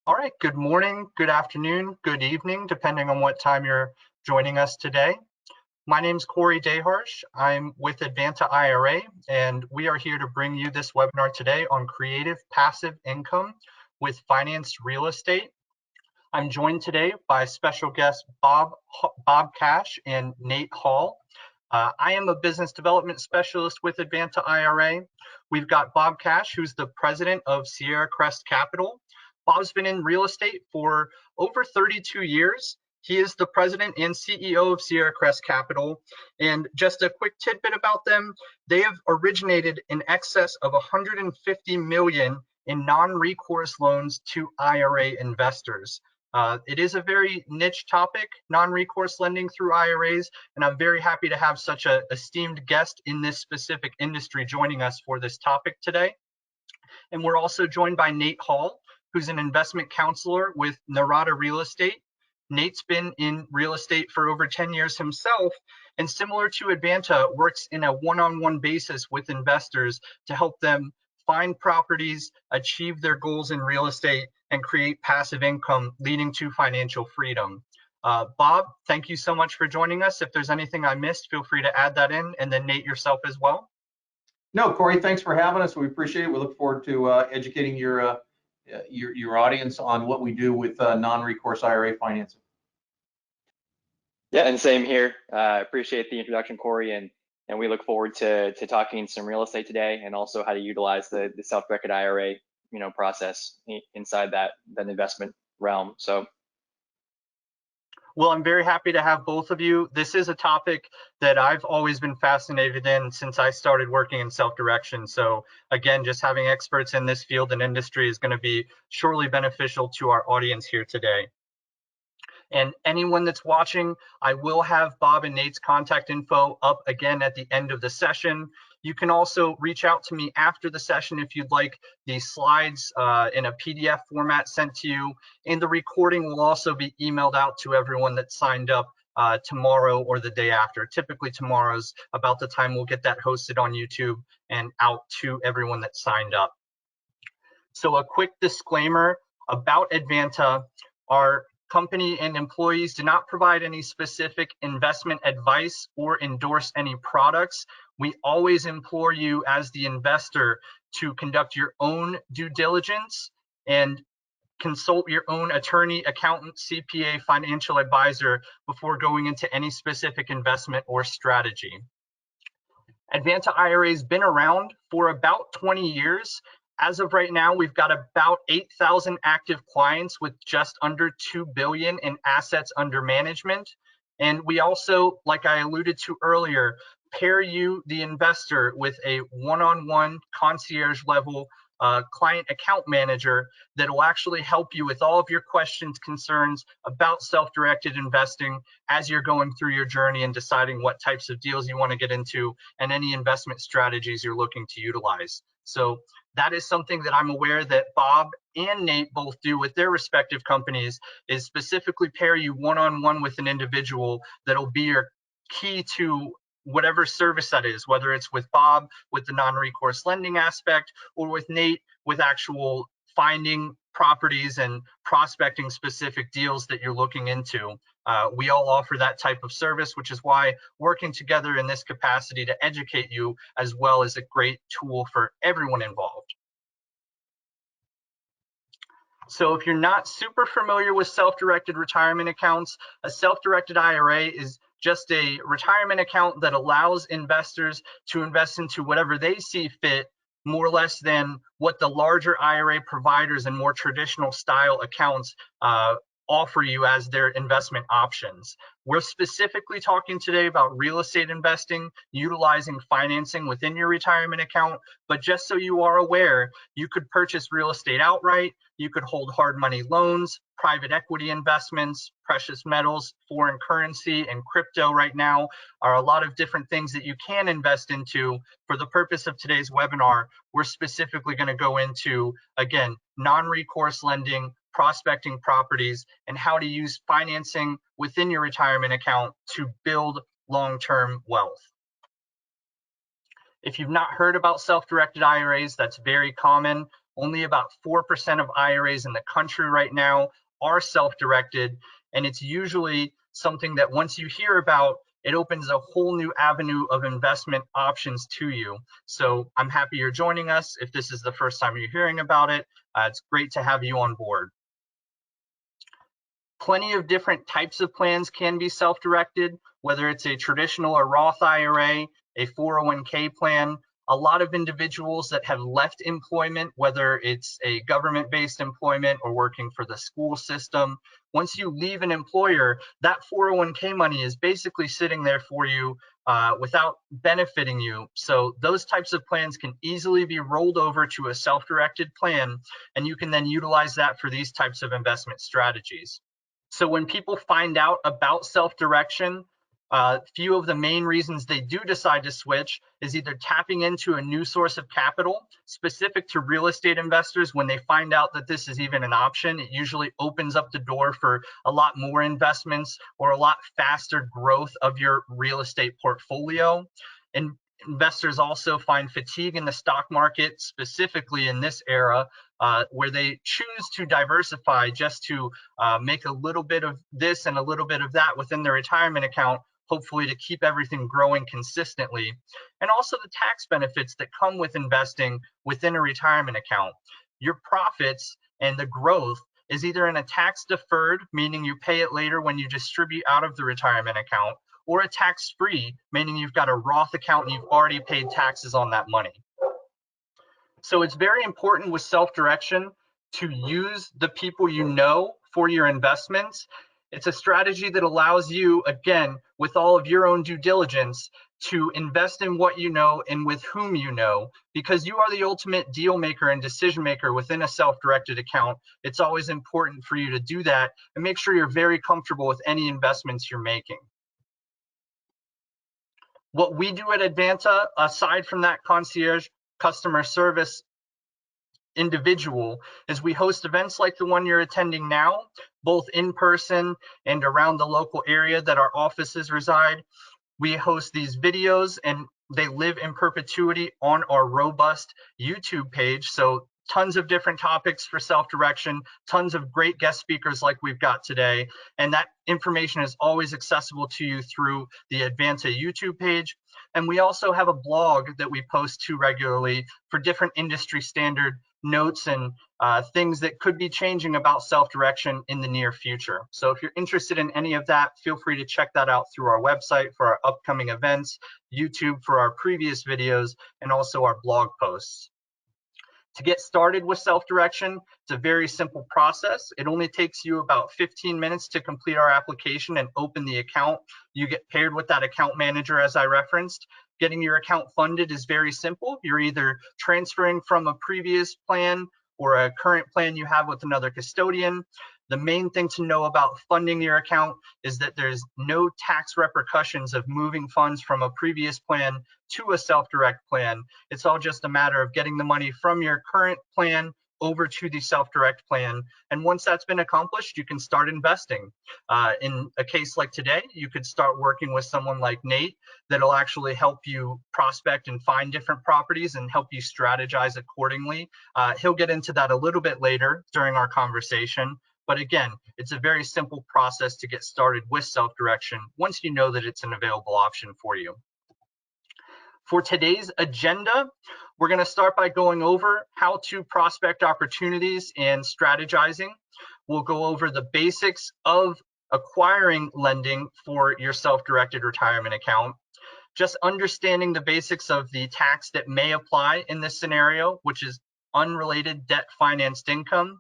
All right, good morning, good afternoon, good evening, depending on what time you're joining us today. My name is Corey Deharsh. I'm with Advanta IRA, and we are here to bring you this webinar today on creative passive income with financed real estate. I'm joined today by special guests Bob Cash and Nate Hall. I am a business development specialist with Advanta IRA. We've got Bob Cash, who's the president of Sierra Crest Capital. Bob's been in real estate for over 32 years. He is the president and CEO of Sierra Crest Capital. And just a quick tidbit about them, they have originated in excess of 150 million in non-recourse loans to IRA investors. It is a very niche topic, non-recourse lending through IRAs, and I'm very happy to have such an esteemed guest in this specific industry joining us for this topic today. And we're also joined by Nate Hall, who's an investment counselor with Narada Real Estate. Nate's been in real estate for over 10 years himself, and similar to Advanta, works in a one-on-one basis with investors to help them find properties, achieve their goals in real estate, and create passive income leading to financial freedom. Bob, thank you so much for joining us. If there's anything I missed, feel free to add that in, and then Nate yourself as well. No, Corey, thanks for having us. We appreciate it. We look forward to educating your audience on what we do with non-recourse IRA financing. Yeah, and same here. Appreciate the introduction, Corey, and we look forward to talking some real estate today, and also how to utilize the self-directed IRA, process inside that investment realm. So. Well, I'm very happy to have both of you. This is a topic that I've always been fascinated in since I started working in self-direction. So again, just having experts in this field and industry is going to be surely beneficial to our audience here today. And anyone that's watching, I will have Bob and Nate's contact info up again at the end of the session. You can also reach out to me after the session if you'd like the slides in a PDF format sent to you. And the recording will also be emailed out to everyone that signed up tomorrow or the day after. Typically tomorrow's about the time we'll get that hosted on YouTube and out to everyone that signed up. So a quick disclaimer about Advanta. Our company and employees do not provide any specific investment advice or endorse any products. We always implore you as the investor to conduct your own due diligence and consult your own attorney, accountant, CPA, financial advisor before going into any specific investment or strategy. Advanta IRA has been around for about 20 years. As of right now, we've got about 8,000 active clients with just under $2 billion in assets under management. And we also, like I alluded to earlier, pair you, the investor, with a one-on-one concierge level client account manager that will actually help you with all of your questions, concerns about self-directed investing as you're going through your journey and deciding what types of deals you want to get into and any investment strategies you're looking to utilize. So that is something that I'm aware that Bob and Nate both do with their respective companies, is specifically pair you one-on-one with an individual that'll be your key to whatever service that is, whether it's with Bob with the non-recourse lending aspect, or with Nate with actual finding properties and prospecting specific deals that you're looking into. We all offer that type of service, which is why working together in this capacity to educate you as well is a great tool for everyone involved. So if you're not super familiar with self-directed retirement accounts, a self-directed IRA is just a retirement account that allows investors to invest into whatever they see fit, more or less than what the larger IRA providers and more traditional style accounts offer you as their investment options. We're specifically talking today about real estate investing, utilizing financing within your retirement account. But just so you are aware, you could purchase real estate outright, you could hold hard money loans, private equity investments, precious metals, foreign currency, and crypto right now are a lot of different things that you can invest into. For the purpose of today's webinar, we're specifically going to go into, again, non-recourse lending, prospecting properties, and how to use financing within your retirement account to build long-term wealth. If you've not heard about self-directed IRAs, that's very common. Only about 4% of IRAs in the country right now are self-directed, and it's usually something that once you hear about, it opens a whole new avenue of investment options to you. So I'm happy you're joining us. If this is the first time you're hearing about it, it's great to have you on board. Plenty of different types of plans can be self-directed, whether it's a traditional or Roth IRA, a 401k plan. A lot of individuals that have left employment, whether it's a government-based employment or working for the school system, once you leave an employer, that 401k money is basically sitting there for you without benefiting you. So those types of plans can easily be rolled over to a self-directed plan, and you can then utilize that for these types of investment strategies. So when people find out about self-direction, few of the main reasons they do decide to switch is either tapping into a new source of capital specific to real estate investors. When they find out that this is even an option, it usually opens up the door for a lot more investments or a lot faster growth of your real estate portfolio. And investors also find fatigue in the stock market, specifically in this era, where they choose to diversify just to make a little bit of this and a little bit of that within their retirement account, hopefully to keep everything growing consistently. And also the tax benefits that come with investing within a retirement account. Your profits and the growth is either in a tax deferred, meaning you pay it later when you distribute out of the retirement account, or a tax free, meaning you've got a Roth account and you've already paid taxes on that money. So it's very important with self-direction to use the people you know for your investments. It's a strategy that allows you, again, with all of your own due diligence, to invest in what you know and with whom you know, because you are the ultimate deal maker and decision maker within a self-directed account. It's always important for you to do that and make sure you're very comfortable with any investments you're making. What we do at Advanta, aside from that concierge customer service individual, is we host events like the one you're attending now, both in person and around the local area that our offices reside. We host these videos and they live in perpetuity on our robust YouTube page. So tons of different topics for self-direction, tons of great guest speakers like we've got today. And that information is always accessible to you through the Advanta YouTube page. And we also have a blog that we post to regularly for different industry standard notes and things that could be changing about self-direction in the near future. So if you're interested in any of that, feel free to check that out through our website for our upcoming events, YouTube for our previous videos, and also our blog posts. To get started with self-direction, it's a very simple process. It only takes you about 15 minutes to complete our application and open the account. You get paired with that account manager as I referenced. Getting your account funded is very simple. You're either transferring from a previous plan or a current plan you have with another custodian. The main thing to know about funding your account is that there's no tax repercussions of moving funds from a previous plan to a self-direct plan. It's all just a matter of getting the money from your current plan over to the self-direct plan. And once that's been accomplished, you can start investing. In a case like today, you could start working with someone like Nate that'll actually help you prospect and find different properties and help you strategize accordingly. He'll get into that a little bit later during our conversation. But again, it's a very simple process to get started with self-direction once you know that it's an available option for you. For today's agenda, we're going to start by going over how to prospect opportunities and strategizing. We'll go over the basics of acquiring lending for your self-directed retirement account, just understanding the basics of the tax that may apply in this scenario, which is unrelated debt financed income,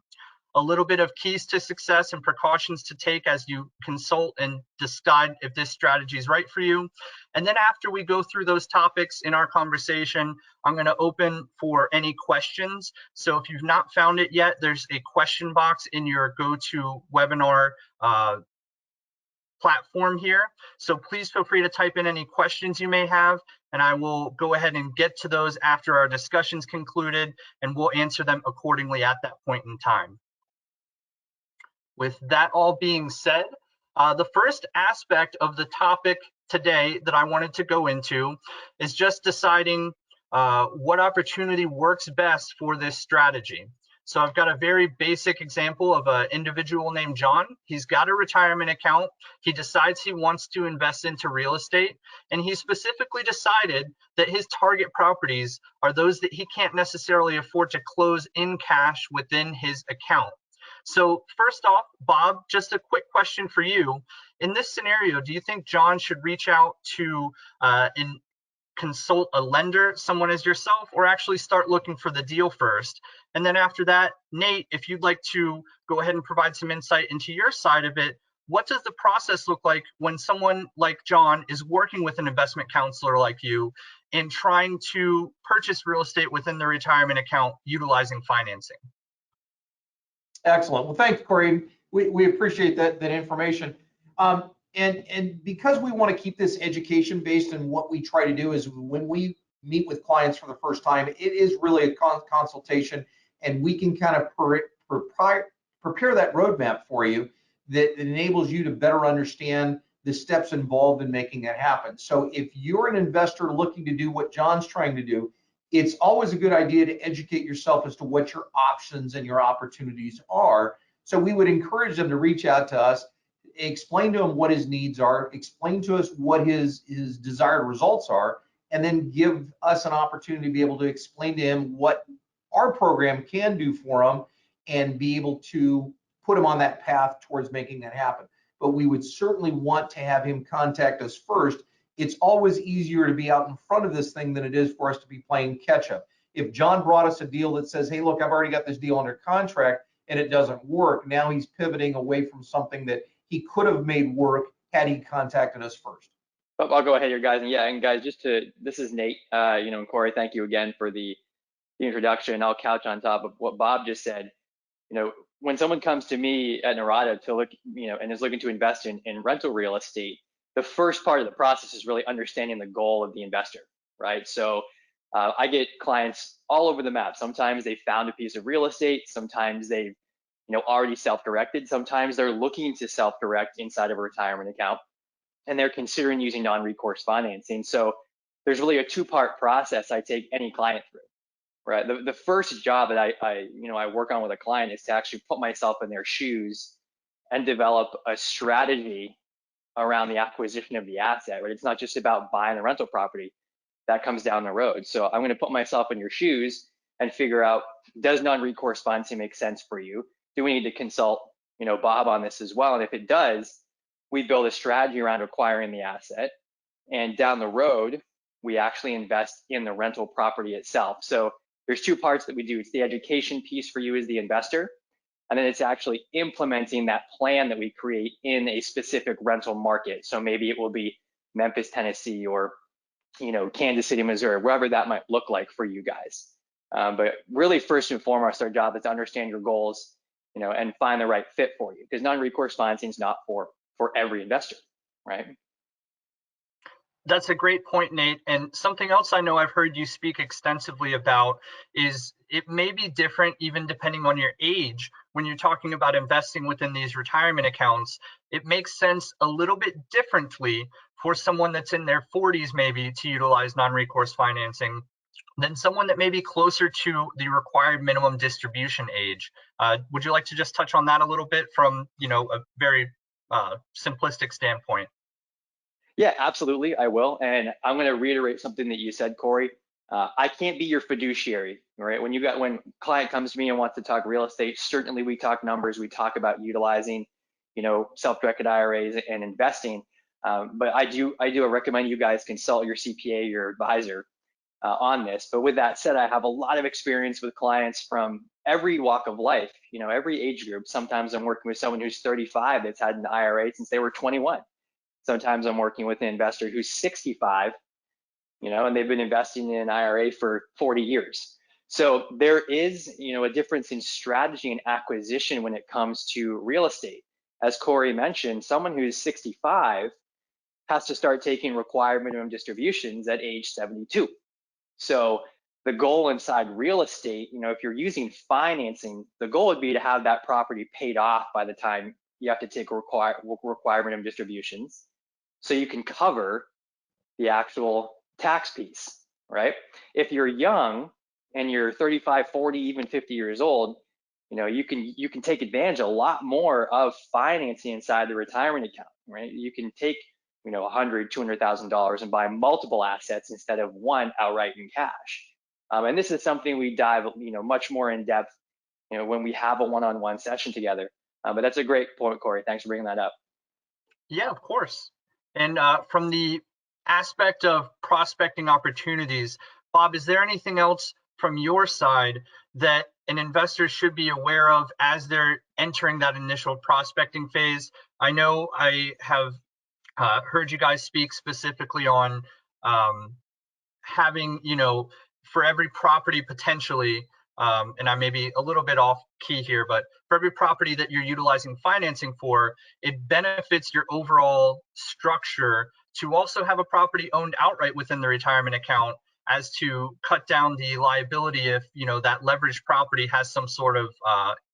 a little bit of keys to success and precautions to take as you consult and decide if this strategy is right for you. And then after we go through those topics in our conversation, I'm going to open for any questions. So if you've not found it yet, there's a question box in your GoToWebinar platform here. So please feel free to type in any questions you may have, and I will go ahead and get to those after our discussion's concluded, and we'll answer them accordingly at that point in time. With that all being said, the first aspect of the topic today that I wanted to go into is just deciding what opportunity works best for this strategy. So I've got a very basic example of an individual named John. He's got a retirement account. He decides he wants to invest into real estate, and he specifically decided that his target properties are those that he can't necessarily afford to close in cash within his account. So first off, Bob, just a quick question for you. In this scenario, do you think John should reach out to consult a lender, someone as yourself, or actually start looking for the deal first? And then after that, Nate, if you'd like to go ahead and provide some insight into your side of it, what does the process look like when someone like John is working with an investment counselor like you and trying to purchase real estate within the retirement account utilizing financing? Excellent. Well, thanks, Corey. We appreciate that information. And because we want to keep this education based, and what we try to do is when we meet with clients for the first time, it is really a consultation, and we can kind of prepare that roadmap for you that enables you to better understand the steps involved in making that happen. So if you're an investor looking to do what John's trying to do, it's always a good idea to educate yourself as to what your options and your opportunities are. So we would encourage them to reach out to us, explain to him what his needs are, explain to us what his desired results are, and then give us an opportunity to be able to explain to him what our program can do for him and be able to put him on that path towards making that happen. But we would certainly want to have him contact us first. It's always easier to be out in front of this thing than it is for us to be playing catch up. If John brought us a deal that says, hey, look, I've already got this deal under contract and it doesn't work, now he's pivoting away from something that he could have made work had he contacted us first. I'll go ahead here, guys. And yeah, and guys, this is Nate, and Corey, thank you again for the introduction. I'll couch on top of what Bob just said. When someone comes to me at Norada to look, and is looking to invest in rental real estate, the first part of the process is really understanding the goal of the investor, right? So I get clients all over the map. Sometimes they found a piece of real estate. Sometimes they've already self-directed. Sometimes they're looking to self-direct inside of a retirement account, and they're considering using non-recourse financing. So there's really a two-part process I take any client through, right? The first job that I work on with a client is to actually put myself in their shoes and develop a strategy around the acquisition of the asset, right? It's not just about buying a rental property. That comes down the road. So I'm going to put myself in your shoes and figure out, does non-recourse financing make sense for you? Do we need to consult, Bob on this as well? And if it does, we build a strategy around acquiring the asset. And down the road, we actually invest in the rental property itself. So there's two parts that we do. It's the education piece for you as the investor, and then it's actually implementing that plan that we create in a specific rental market. So maybe it will be Memphis, Tennessee, or Kansas City, Missouri, wherever that might look like for you guys. But really, first and foremost, our job is to understand your goals, and find the right fit for you, because non-recourse financing is not for every investor, right? That's a great point, Nate. And something else I know I've heard you speak extensively about is it may be different even depending on your age. When you're talking about investing within these retirement accounts, it makes sense a little bit differently for someone that's in their 40s maybe to utilize non-recourse financing than someone that may be closer to the required minimum distribution age. Would you like to just touch on that a little bit from a very simplistic standpoint? Yeah, absolutely, I will. And I'm going to reiterate something that you said, Corey. I can't be your fiduciary, right? When client comes to me and wants to talk real estate, certainly we talk numbers, we talk about utilizing, self-directed IRAs and investing. But I do recommend you guys consult your CPA, your advisor, on this. But with that said, I have a lot of experience with clients from every walk of life, every age group. Sometimes I'm working with someone who's 35 that's had an IRA since they were 21. Sometimes I'm working with an investor who's 65, and they've been investing in an IRA for 40 years. So there is, a difference in strategy and acquisition when it comes to real estate. As Corey mentioned, someone who's 65 has to start taking required minimum distributions at age 72. So the goal inside real estate, if you're using financing, the goal would be to have that property paid off by the time you have to take required minimum distributions, so you can cover the actual tax piece. right? If you're young and you're 35, 40, even 50 years old, you can take advantage a lot more of financing inside the retirement account, right? You can take $100,000, $200,000 and buy multiple assets instead of one outright in cash. And this is something we dive much more in depth when we have a one-on-one session together. But that's a great point, Corey. Thanks for bringing that up. Yeah, of course. And from the aspect of prospecting opportunities, Bob, is there anything else from your side that an investor should be aware of as they're entering that initial prospecting phase? I know I have heard you guys speak specifically on having, for every property potentially, and I may be a little bit off key here, but for every property that you're utilizing financing for, it benefits your overall structure to also have a property owned outright within the retirement account, as to cut down the liability if that leveraged property has some sort of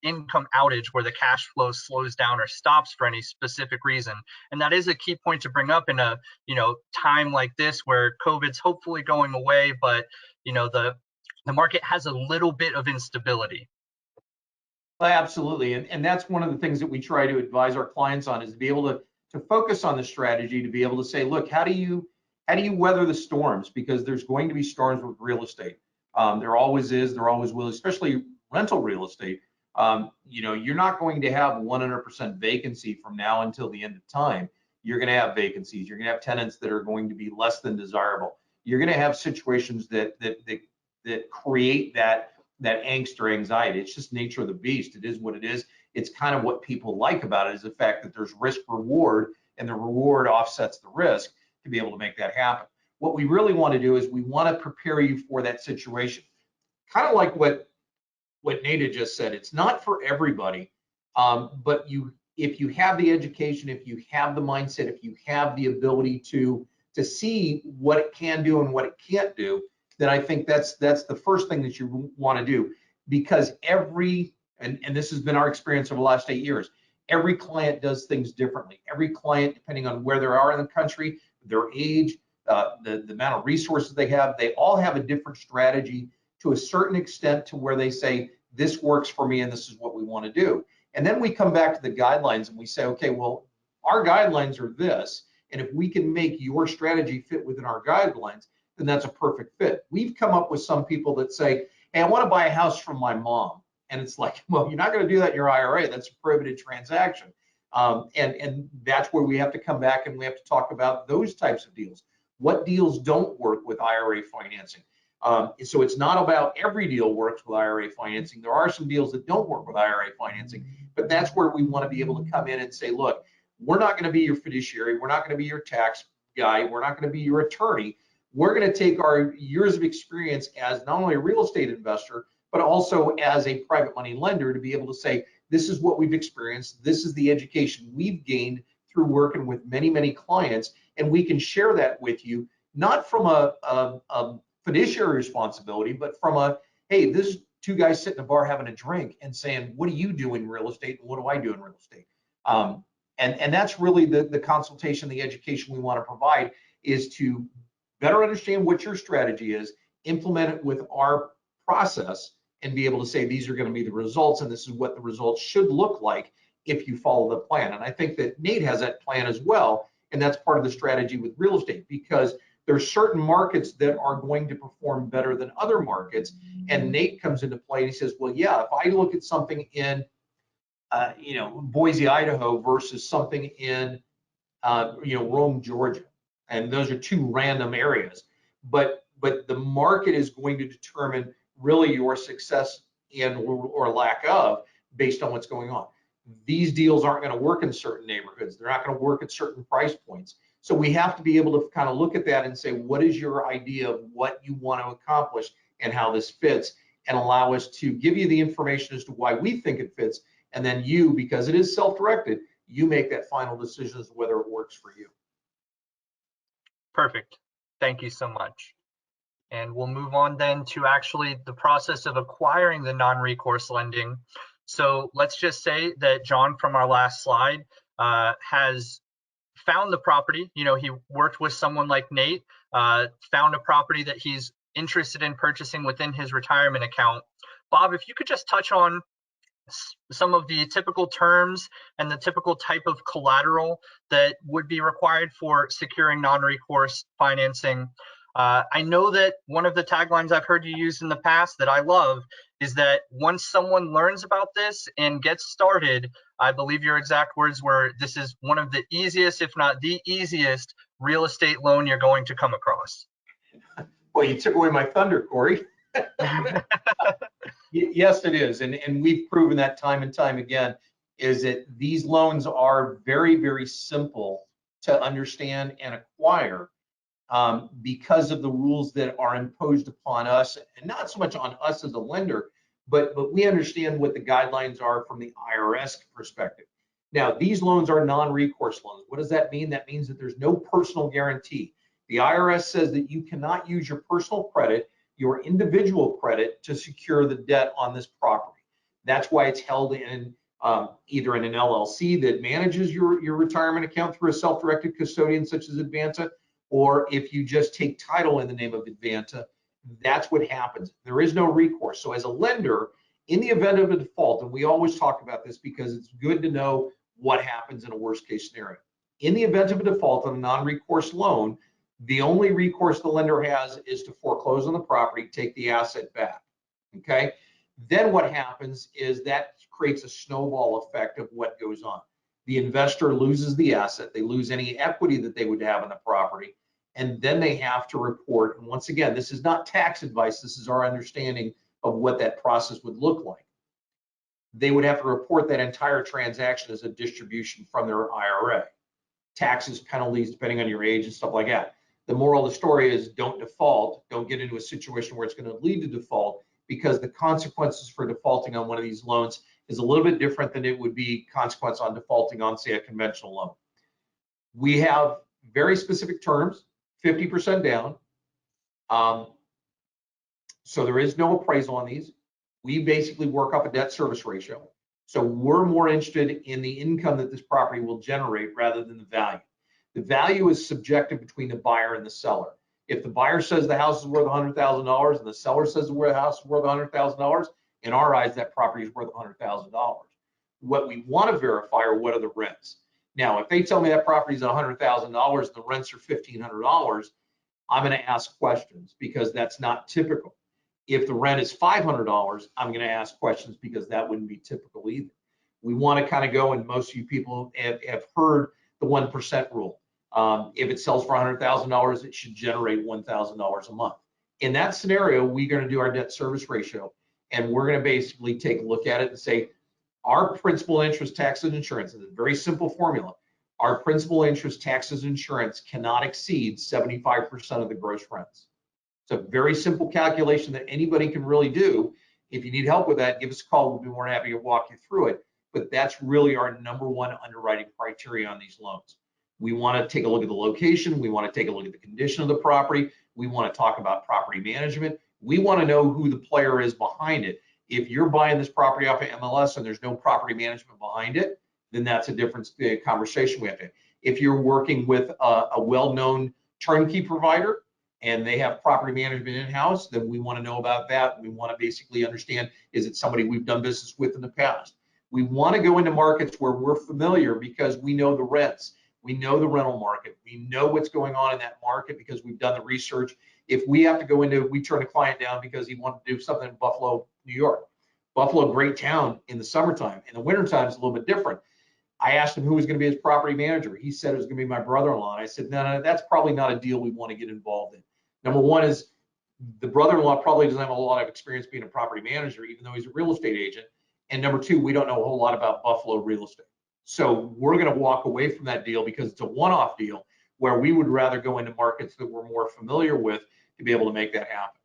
income outage where the cash flow slows down or stops for any specific reason. And that is a key point to bring up in a time like this where COVID's hopefully going away, but the market has a little bit of instability. Absolutely, and that's one of the things that we try to advise our clients on, is to be able to focus on the strategy, to be able to say, look, how do you weather the storms? Because there's going to be storms with real estate. There always is, there always will, especially rental real estate. You're not going to have 100% vacancy from now until the end of time. You're going to have vacancies. You're going to have tenants that are going to be less than desirable. You're going to have situations that create that angst or anxiety. It's just nature of the beast. It is what it is. It's kind of what people like about it, is the fact that there's risk reward, and the reward offsets the risk to be able to make that happen. What we really want to do is we want to prepare you for that situation. Kind of like what Nate had just said. It's not for everybody, but if you have the education, if you have the mindset, if you have the ability to see what it can do and what it can't do, then I think that's the first thing that you want to do. Because and this has been our experience over the last 8 years, every client does things differently. Every client, depending on where they are in the country, their age, the amount of resources they have, they all have a different strategy to a certain extent, to where they say, this works for me and this is what we want to do. And then we come back to the guidelines and we say, okay, well, our guidelines are this, and if we can make your strategy fit within our guidelines, then that's a perfect fit. We've come up with some people that say, hey, I want to buy a house from my mom. And it's like, well, you're not going to do that in your IRA. That's a prohibited transaction. And that's where we have to come back and we have to talk about those types of deals. What deals don't work with IRA financing? So it's not about every deal works with IRA financing. There are some deals that don't work with IRA financing, but that's where we want to be able to come in and say, look, we're not going to be your fiduciary. We're not going to be your tax guy. We're not going to be your attorney. We're going to take our years of experience as not only a real estate investor, but also as a private money lender, to be able to say, this is what we've experienced. This is the education we've gained through working with many, many clients. And we can share that with you, not from a fiduciary responsibility, but from a, hey, this is two guys sitting in a bar having a drink and saying, what do you do in real estate and what do I do in real estate? And that's really the consultation, the education we want to provide, is to better understand what your strategy is, implement it with our process, and be able to say, these are going to be the results, and this is what the results should look like if you follow the plan. And I think that Nate has that plan as well, and that's part of the strategy with real estate, because there's certain markets that are going to perform better than other markets. And Nate comes into play and he says, well, yeah, if I look at something in Boise, Idaho versus something in Rome, Georgia, and those are two random areas, but the market is going to determine really your success and or lack of, based on what's going on. These deals aren't going to work in certain neighborhoods. They're not going to work at certain price points. So we have to be able to kind of look at that and say, what is your idea of what you want to accomplish and how this fits, and allow us to give you the information as to why we think it fits. And then you, because it is self-directed, you make that final decision as to whether it works for you. Perfect. Thank you so much. And we'll move on then to actually the process of acquiring the non-recourse lending. So let's just say that John from our last slide has found the property. He worked with someone like Nate, found a property that he's interested in purchasing within his retirement account. Bob, if you could just touch on some of the typical terms and the typical type of collateral that would be required for securing non-recourse financing. I know that one of the taglines I've heard you use in the past that I love is that once someone learns about this and gets started, I believe your exact words were, this is one of the easiest, if not the easiest, real estate loan you're going to come across. Well, you took away my thunder, Corey. Yes, it is. And we've proven that time and time again, is that these loans are very, very simple to understand and acquire because of the rules that are imposed upon us, and not so much on us as a lender, but we understand what the guidelines are from the IRS perspective. Now, these loans are non-recourse loans. What does that mean? That means that there's no personal guarantee. The IRS says that you cannot use your personal credit, your individual credit, to secure the debt on this property. That's why it's held in either in an LLC that manages your retirement account through a self-directed custodian such as Advanta, or if you just take title in the name of Advanta, that's what happens. There is no recourse. So as a lender, in the event of a default, and we always talk about this because it's good to know what happens in a worst case scenario. In the event of a default on a non-recourse loan, the only recourse the lender has is to foreclose on the property, take the asset back, okay? Then what happens is that creates a snowball effect of what goes on. The investor loses the asset, they lose any equity that they would have in the property, and then they have to report. And once again, this is not tax advice, this is our understanding of what that process would look like. They would have to report that entire transaction as a distribution from their IRA. Taxes, penalties, depending on your age and stuff like that. The moral of the story is don't default, don't get into a situation where it's going to lead to default, because the consequences for defaulting on one of these loans is a little bit different than it would be consequence on defaulting on, say, a conventional loan. We have very specific terms, 50% down. So there is no appraisal on these. We basically work up a debt service ratio. So we're more interested in the income that this property will generate rather than the value. The value is subjective between the buyer and the seller. If the buyer says the house is worth $100,000 and the seller says the house is worth $100,000, in our eyes, that property is worth $100,000. What we want to verify are what are the rents. Now, if they tell me that property is $100,000 and the rents are $1,500, I'm going to ask questions because that's not typical. If the rent is $500, I'm going to ask questions because that wouldn't be typical either. We want to kind of go, and most of you people have heard the 1% rule. If it sells for $100,000, it should generate $1,000 a month. In that scenario, we're going to do our debt service ratio, and we're going to basically take a look at it and say, our principal, interest, taxes, and insurance, is a very simple formula. Our principal, interest, taxes, and insurance cannot exceed 75% of the gross rents. It's a very simple calculation that anybody can really do. If you need help with that, give us a call. We'll be more than happy to walk you through it. But that's really our #1 underwriting criteria on these loans. We want to take a look at the location. We want to take a look at the condition of the property. We want to talk about property management. We want to know who the player is behind it. If you're buying this property off of MLS and there's no property management behind it, then that's a different conversation we have to have. If you're working with a well-known turnkey provider and they have property management in-house, then we want to know about that. We want to basically understand, is it somebody we've done business with in the past? We want to go into markets where we're familiar because we know the rents. We know the rental market. We know what's going on in that market because we've done the research. If we have to go into, we turn a client down because he wanted to do something in Buffalo, New York. Buffalo, great town in the summertime. In the wintertime, it's a little bit different. I asked him who was going to be his property manager. He said it was going to be my brother-in-law. And I said, no, that's probably not a deal we want to get involved in. #1 is the brother-in-law probably doesn't have a lot of experience being a property manager, even though he's a real estate agent. And #2, we don't know a whole lot about Buffalo real estate. So we're going to walk away from that deal because it's a one-off deal where we would rather go into markets that we're more familiar with to be able to make that happen.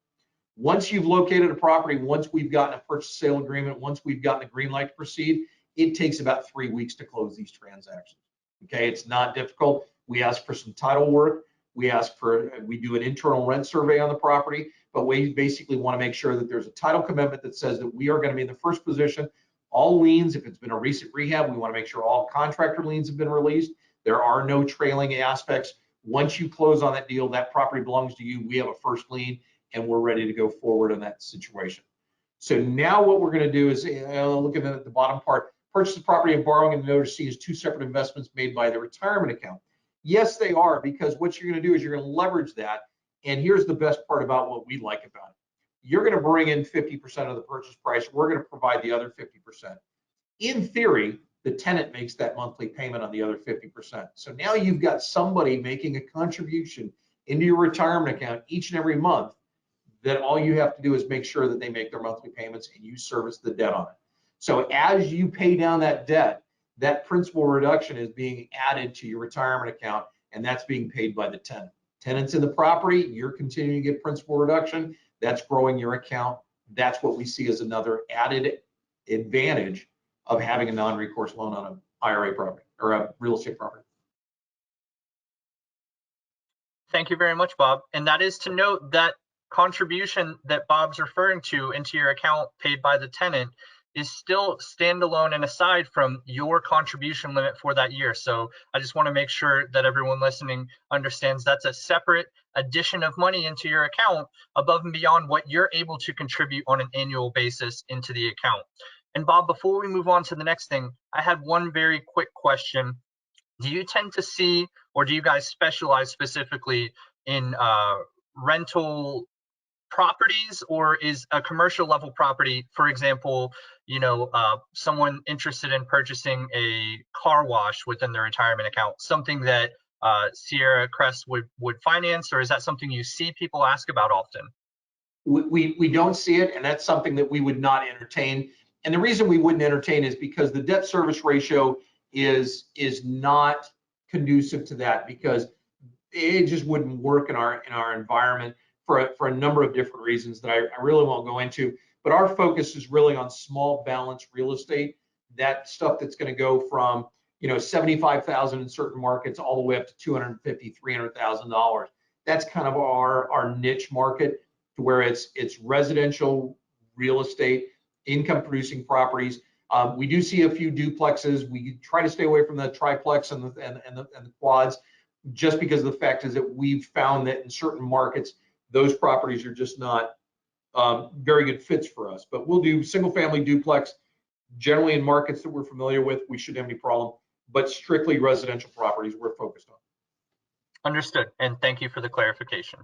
Once you've located a property, once we've gotten a purchase sale agreement, once we've gotten the green light to proceed, it takes about 3 weeks to close these transactions. Okay, it's not difficult. We ask for some title work. We do an internal rent survey on the property, but we basically want to make sure that there's a title commitment that says that we are going to be in the first position. All liens, if it's been a recent rehab, we want to make sure all contractor liens have been released. There are no trailing aspects. Once you close on that deal, that property belongs to you. We have a first lien, and we're ready to go forward in that situation. So now what we're going to do is, looking at the bottom part, purchase the property and borrowing and the note of receipt is two separate investments made by the retirement account. Yes, they are, because what you're going to do is you're going to leverage that. And here's the best part about what we like about it. You're going to bring in 50% of the purchase price. We're going to provide the other 50%. In theory, the tenant makes that monthly payment on the other 50%. So now you've got somebody making a contribution into your retirement account each and every month, that all you have to do is make sure that they make their monthly payments and you service the debt on it. So as you pay down that debt, that principal reduction is being added to your retirement account, and that's being paid by the tenant. Tenants in the property, you're continuing to get principal reduction. That's growing your account. That's what we see as another added advantage of having a non-recourse loan on an IRA property or a real estate property. Thank you very much, Bob. And that is to note that contribution that Bob's referring to into your account paid by the tenant is still standalone and aside from your contribution limit for that year. So I just want to make sure that everyone listening understands that's a separate addition of money into your account above and beyond what you're able to contribute on an annual basis into the account. And Bob, before we move on to the next thing, I had one very quick question. Do you tend to see, or do you guys specialize specifically in rental properties, or is a commercial level property, for example, someone interested in purchasing a car wash within their retirement account, something that Sierra Crest would finance, or is that something you see people ask about often? We don't see it, and that's something that we would not entertain. And the reason we wouldn't entertain is because the debt service ratio is not conducive to that, because it just wouldn't work in our environment for a number of different reasons that I really won't go into. But our focus is really on small balance real estate, that stuff that's going to go from $75,000 in certain markets all the way up to $250,000, $300,000. That's kind of our niche market, to where it's residential real estate, income producing properties. We do see a few duplexes. We try to stay away from the triplex and the quads, just because the fact is that we've found that in certain markets, those properties are just not very good fits for us. But we'll do single family duplex, generally in markets that we're familiar with. We shouldn't have any problem, but strictly residential properties we're focused on. Understood, and thank you for the clarification.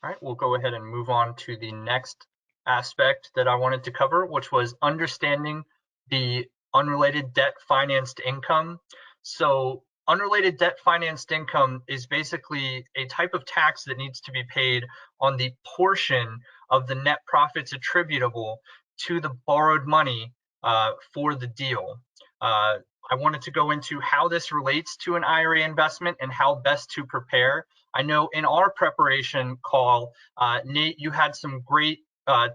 All right, we'll go ahead and move on to the next aspect that I wanted to cover, which was understanding the unrelated debt financed income. So unrelated debt financed income is basically a type of tax that needs to be paid on the portion of the net profits attributable to the borrowed money for the deal. I wanted to go into how this relates to an IRA investment and how best to prepare. I know in our preparation call, Nate, you had some great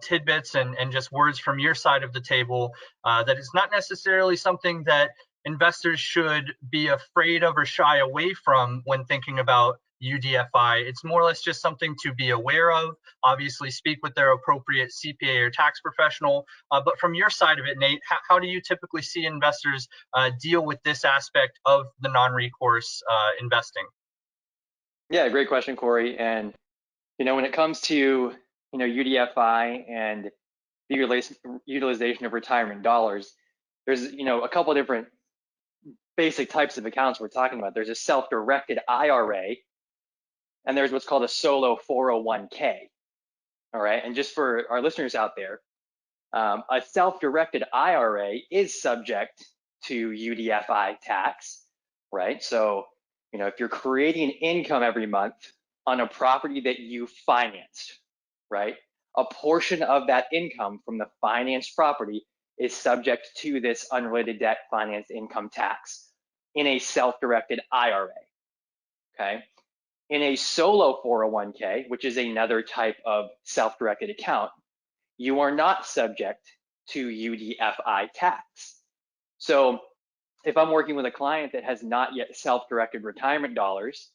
tidbits and just words from your side of the table that it's not necessarily something that investors should be afraid of or shy away from when thinking about UDFI. It's more or less just something to be aware of. Obviously, speak with their appropriate CPA or tax professional. But from your side of it, Nate, how do you typically see investors deal with this aspect of the non-recourse investing? Yeah, great question, Corey. And when it comes to UDFI and the utilization of retirement dollars, there's a couple of different basic types of accounts we're talking about. There's a self-directed IRA, and there's what's called a solo 401k. All right, and just for our listeners out there, a self-directed IRA is subject to UDFI tax, right? So, if you're creating income every month on a property that you financed, right, a portion of that income from the financed property is subject to this unrelated debt financed income tax in a self-directed IRA, okay? In a solo 401k, which is another type of self-directed account, you are not subject to UDFI tax. So if I'm working with a client that has not yet self-directed retirement dollars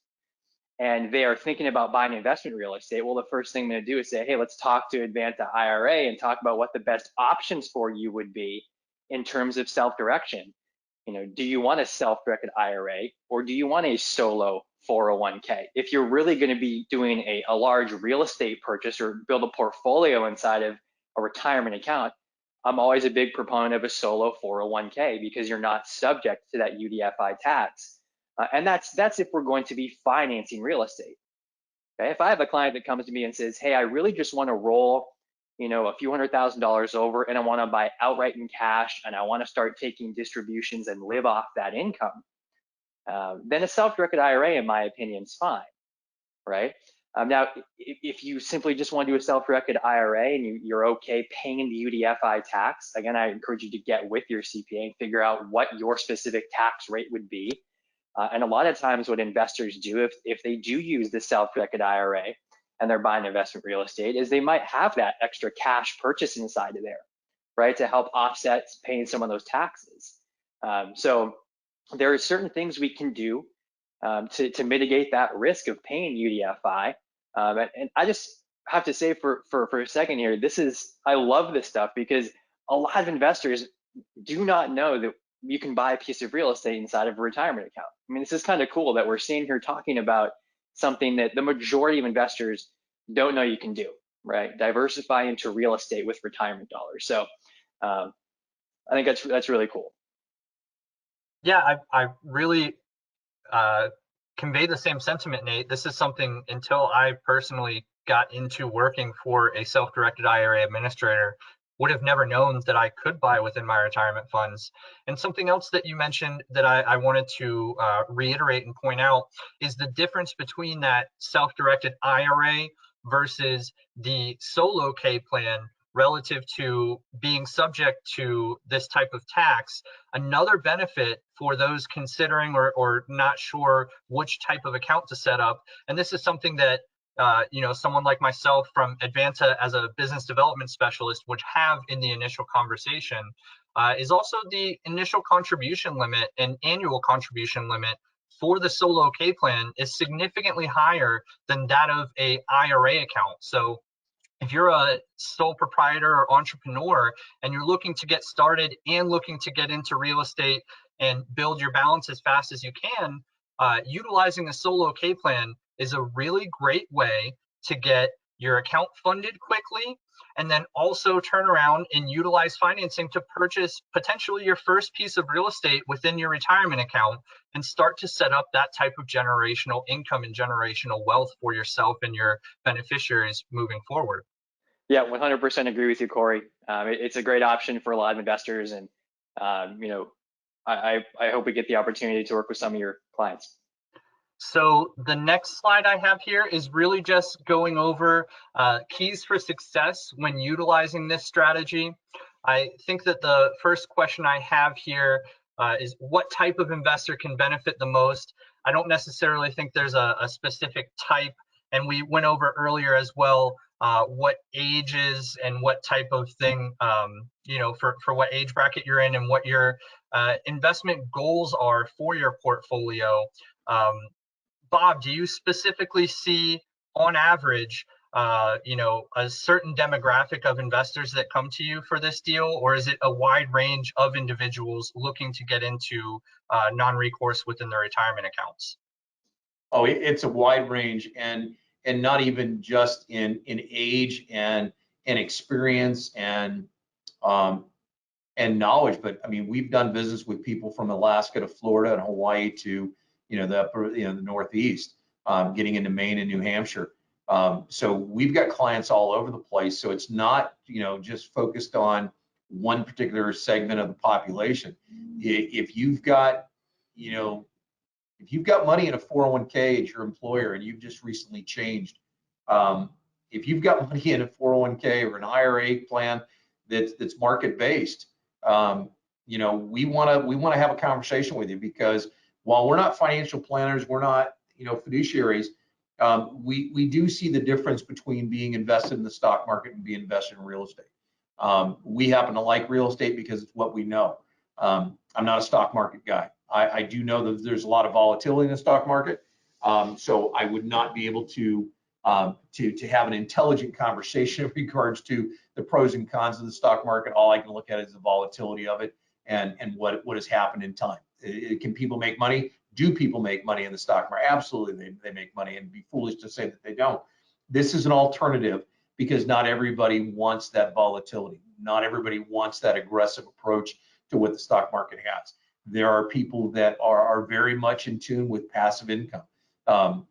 and they are thinking about buying investment real estate, well, the first thing I'm going to do is say, hey, let's talk to Advanta IRA and talk about what the best options for you would be in terms of self-direction. Do you want a self-directed IRA or do you want a solo 401k. If you're really going to be doing a large real estate purchase or build a portfolio inside of a retirement account, I'm always a big proponent of a solo 401k because you're not subject to that UDFI tax. And that's if we're going to be financing real estate. Okay? If I have a client that comes to me and says, hey, I really just want to roll, a few $100,000 over and I want to buy outright in cash and I want to start taking distributions and live off that income, then a self-directed IRA, in my opinion, is fine, right? Now, if you simply just want to do a self-directed IRA and you're okay paying the UDFI tax, again, I encourage you to get with your CPA and figure out what your specific tax rate would be. And a lot of times what investors do, if they do use the self-directed IRA and they're buying investment real estate, is they might have that extra cash purchase inside of there, right, to help offset paying some of those taxes. So there are certain things we can do to mitigate that risk of paying UDFI. And I just have to say for a second here, I love this stuff because a lot of investors do not know that you can buy a piece of real estate inside of a retirement account. I mean, this is kind of cool that we're sitting here talking about something that the majority of investors don't know you can do, right? Diversify into real estate with retirement dollars. So I think that's really cool. Yeah, I really convey the same sentiment, Nate. This is something, until I personally got into working for a self-directed IRA administrator, would have never known that I could buy within my retirement funds. And something else that you mentioned that I wanted to reiterate and point out is the difference between that self-directed IRA versus the solo K plan relative to being subject to this type of tax. Another benefit for those considering or not sure which type of account to set up, and this is something that someone like myself from Advanta as a business development specialist would have in the initial conversation, is also the initial contribution limit and annual contribution limit for the solo K plan is significantly higher than that of a IRA account. So if you're a sole proprietor or entrepreneur and you're looking to get started and looking to get into real estate and build your balance as fast as you can, utilizing the solo K plan is a really great way to get your account funded quickly and then also turn around and utilize financing to purchase potentially your first piece of real estate within your retirement account and start to set up that type of generational income and generational wealth for yourself and your beneficiaries moving forward. Yeah, 100% agree with you, Corey. It's a great option for a lot of investors, and I hope we get the opportunity to work with some of your clients. So the next slide I have here is really just going over keys for success when utilizing this strategy. I think that the first question I have here is what type of investor can benefit the most? I don't necessarily think there's a specific type, and we went over earlier as well what ages and what type of thing, for what age bracket you're in and what your investment goals are for your portfolio. Bob, do you specifically see on average, a certain demographic of investors that come to you for this deal, or is it a wide range of individuals looking to get into non-recourse within their retirement accounts? Oh, it's a wide range, and not even just in age and experience and knowledge, but I mean, we've done business with people from Alaska to Florida and Hawaii to the Northeast, getting into Maine and New Hampshire. So we've got clients all over the place. So it's not just focused on one particular segment of the population. If you've got money in a 401k at your employer and you've just recently changed, if you've got money in a 401k or an IRA plan that's market based, we want to have a conversation with you, because while we're not financial planners, we're not fiduciaries, we do see the difference between being invested in the stock market and being invested in real estate. We happen to like real estate because it's what we know. I'm not a stock market guy. I do know that there's a lot of volatility in the stock market, so I would not be able to have an intelligent conversation in regards to the pros and cons of the stock market. All I can look at is the volatility of it and what has happened in time. Can people make money? Do people make money in the stock market? Absolutely, they make money, and it'd be foolish to say that they don't. This is an alternative because not everybody wants that volatility. Not everybody wants that aggressive approach to what the stock market has. There are people that are very much in tune with passive income. I'm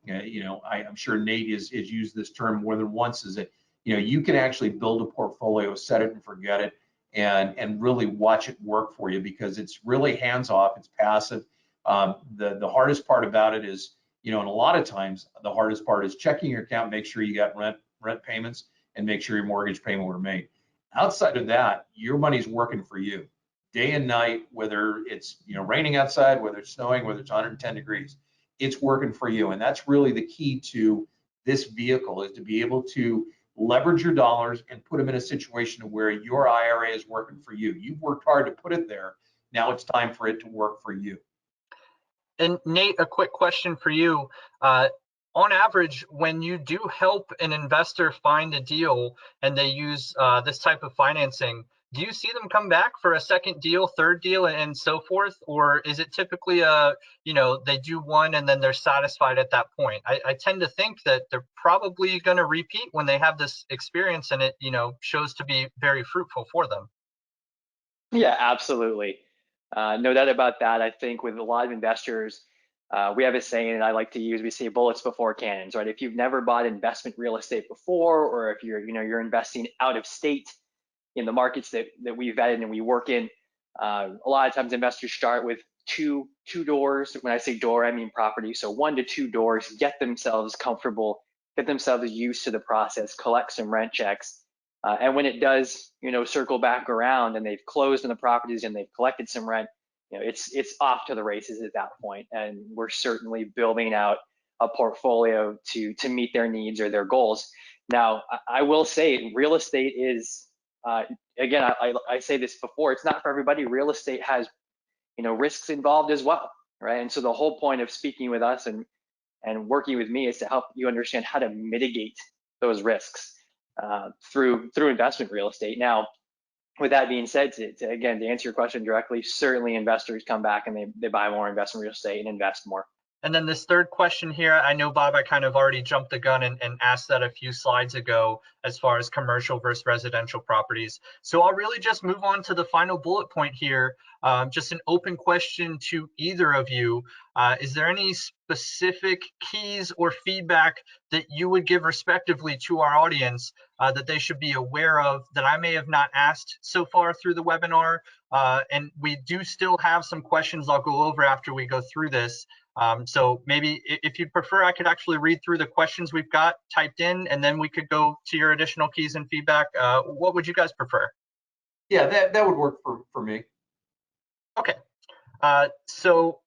sure Nate has used this term more than once, is that, you can actually build a portfolio, set it and forget it, and really watch it work for you, because it's really hands off, it's passive. The hardest part about it is, and a lot of times the hardest part is checking your account, make sure you got rent payments, and make sure your mortgage payment were made. Outside of that, your money's working for you day and night, whether it's raining outside, whether it's snowing, whether it's 110 degrees, it's working for you. And that's really the key to this vehicle, is to be able to leverage your dollars and put them in a situation where your IRA is working for you. You've worked hard to put it there. Now it's time for it to work for you. And Nate, a quick question for you. On average, when you do help an investor find a deal and they use this type of financing, do you see them come back for a second deal, third deal, and so forth? Or is it typically they do one and then they're satisfied at that point? I tend to think that they're probably going to repeat when they have this experience and it, shows to be very fruitful for them. Yeah, absolutely. No doubt about that. I think with a lot of investors, we have a saying that I like to use. We say bullets before cannons, right? If you've never bought investment real estate before, or if you're investing out of state in the markets that we vetted and we work in, a lot of times investors start with two doors. When I say door, I mean property. So 1 to 2 doors, get themselves comfortable, get themselves used to the process, collect some rent checks. And when it does, circle back around and they've closed on the properties and they've collected some rent, it's off to the races at that point. And we're certainly building out a portfolio to meet their needs or their goals. Now, I will say real estate is, again, I say this before, it's not for everybody. Real estate has, risks involved as well, right? And so the whole point of speaking with us and working with me is to help you understand how to mitigate those risks through investment real estate. Now, with that being said, to answer your question directly, certainly investors come back and they buy more investment real estate and invest more. And then this third question here, I know, Bob, I kind of already jumped the gun and asked that a few slides ago as far as commercial versus residential properties. So I'll really just move on to the final bullet point here. Just an open question to either of you. Is there any specific keys or feedback that you would give respectively to our audience that they should be aware of that I may have not asked so far through the webinar? And we do still have some questions I'll go over after we go through this. So maybe if you'd prefer, I could actually read through the questions we've got typed in, and then we could go to your additional keys and feedback. What would you guys prefer? Yeah, that would work for me. Okay. So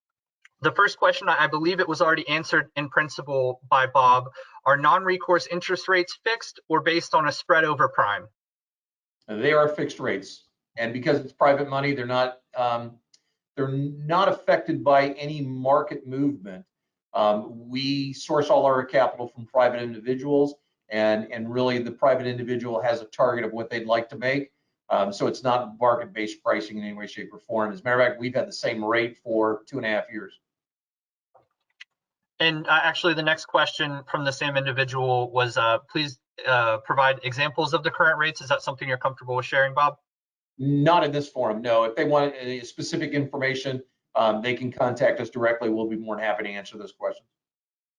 the first question, I believe it was already answered in principle by Bob. Are non-recourse interest rates fixed or based on a spread over prime? They are fixed rates, and because it's private money, they're not affected by any market movement. We source all our capital from private individuals, and really the private individual has a target of what they'd like to make. So it's not market-based pricing in any way, shape, or form. As a matter of fact, we've had the same rate for 2.5 years. And actually, the next question from the same individual was, please provide examples of the current rates. Is that something you're comfortable with sharing, Bob? Not in this forum, no. If they want any specific information, they can contact us directly. We'll be more than happy to answer those questions.